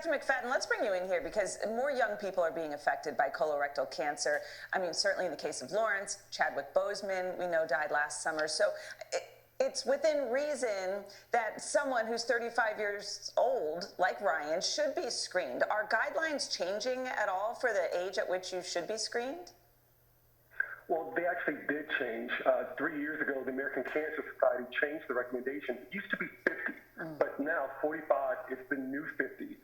Dr. McFadden, let's bring you in here because more young people are being affected by colorectal cancer. I mean, certainly in the case of Lawrence, Chadwick Boseman, we know, died last summer. So it's within reason that someone who's 35 years old, like Ryan, should be screened. Are guidelines changing at all for the age at which you should be screened? Well, they actually did change. 3 years ago, the American Cancer Society changed the recommendation. It used to be 50, but now 45 is the new 50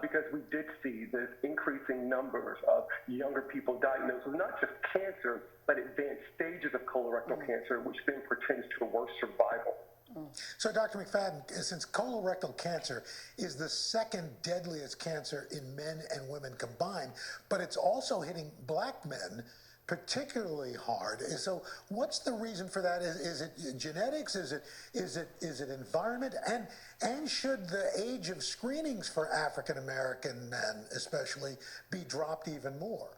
because we did see this increasing numbers of younger people diagnosed with not just cancer, but advanced stages of colorectal cancer, which then portends to a worse survival. So, Dr. McFadden, since colorectal cancer is the second deadliest cancer in men and women combined, but it's also hitting black men particularly hard. So what's the reason for that? Is it genetics? Is it environment? And should the age of screenings for African American men especially be dropped even more?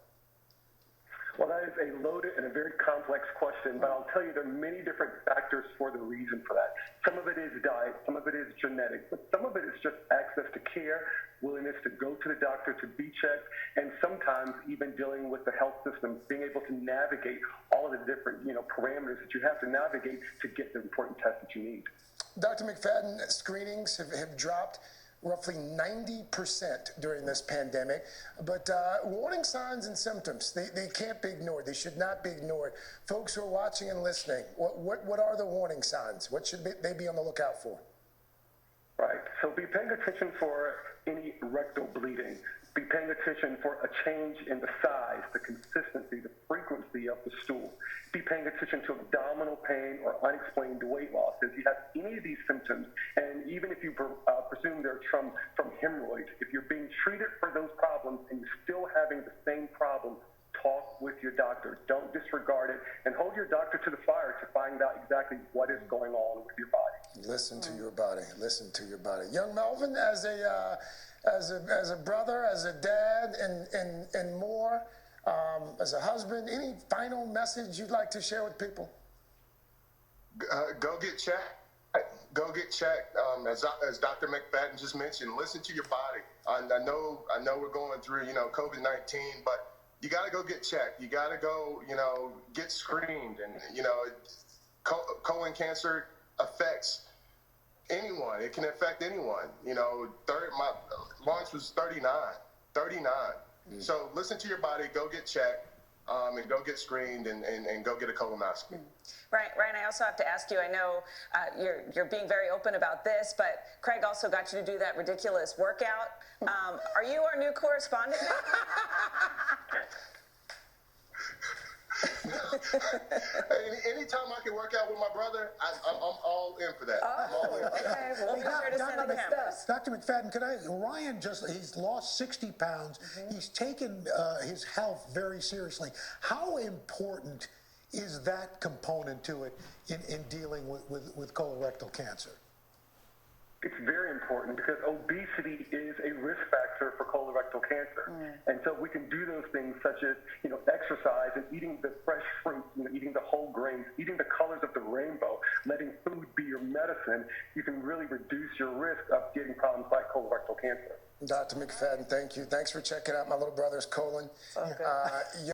Well, that is a loaded and a very complex question, but I'll tell you there are many different factors for the reason for that. Some of it is diet, some of it is genetic, but some of it is just access to care, willingness to go to the doctor to be checked, and sometimes even dealing with the health system, being able to navigate all of the different, parameters that you have to navigate to get the important tests that you need. Dr. McFadden, screenings have dropped roughly 90% during this pandemic, but warning signs and symptoms, they can't be ignored. They should not be ignored. Folks who are watching and listening, what are the warning signs? What should they be on the lookout for? Right. So be paying attention for any rectal bleeding. Be paying attention for a change in the size, the consistency, the frequency of the stool. Be paying attention to abdominal pain or unexplained weight loss. If you have any of these symptoms, and even if you presume they're from hemorrhoids, if you're being treated for those problems and you're still having the same problem, talk with your doctor. Don't disregard it, and hold your doctor to the fire to find out exactly what is going on with your body. Listen to your body. Listen to your body. Young Melvin, as a brother, as a dad, and more, as a husband, any final message you'd like to share with people? Go get checked. Go get checked. As Dr. McFadden just mentioned, listen to your body. I know we're going through, COVID-19, but you got to go get checked. You got to go, get screened. And, colon cancer affects anyone. It can affect anyone. My launch was 39. So listen to your body, go get checked, and go get screened and go get a colonoscopy. Ryan, I also have to ask you, I know you're being very open about this, but Craig also got you to do that ridiculous workout. Are you our new correspondent now? Anytime I can work out with my brother, I'm all in for that. I'm all in for that. Okay, we'll be sure to send the cameras. Dr. McFadden, Ryan he's lost 60 pounds. He's taken his health very seriously. How important is that component to it in dealing with colorectal cancer? It's very important because obesity is a risk factor for colorectal cancer. And so we can do those things such as, exercise and eating the fresh fruit, eating the whole grains, eating the colors of the rainbow, letting food be your medicine. You can really reduce your risk of getting problems like colorectal cancer. Dr. McFadden, thank you. Thanks for checking out my little brother's colon.